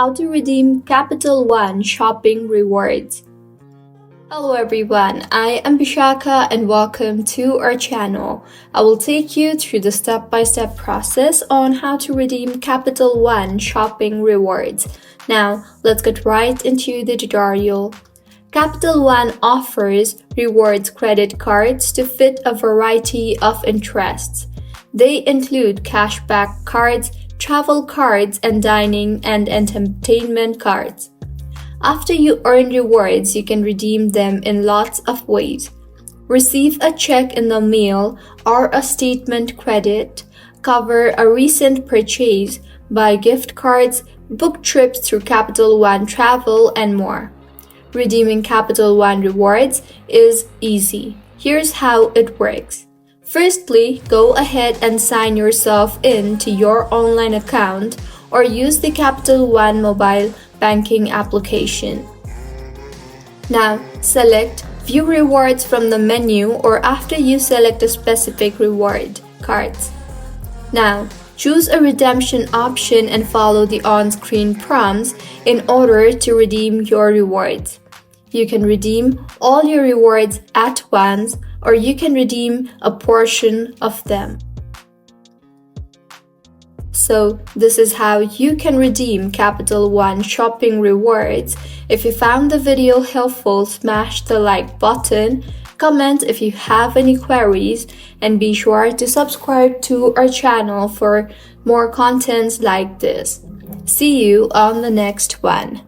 How to redeem Capital One shopping rewards. Hello everyone, I am Bishaka and welcome to our channel. I will take you through the step-by-step process on how to redeem Capital One shopping rewards. Now, let's get right into the tutorial. Capital One offers rewards credit cards to fit a variety of interests. They include cashback cards, travel cards, and dining and entertainment cards. After you earn rewards, you can redeem them in lots of ways. Receive a check in the mail or a statement credit, cover a recent purchase, buy gift cards, book trips through Capital One Travel, and more. Redeeming Capital One rewards is easy. Here's how it works. Firstly, go ahead and sign yourself in to your online account or use the Capital One mobile banking application. Now, select View Rewards from the menu or after you select a specific reward cards. Now, choose a redemption option and follow the on-screen prompts in order to redeem your rewards. You can redeem all your rewards at once or you can redeem a portion of them. So this is how you can redeem Capital One shopping rewards. If you found the video helpful, smash the like button, comment if you have any queries, and be sure to subscribe to our channel for more contents like this. See you on the next one.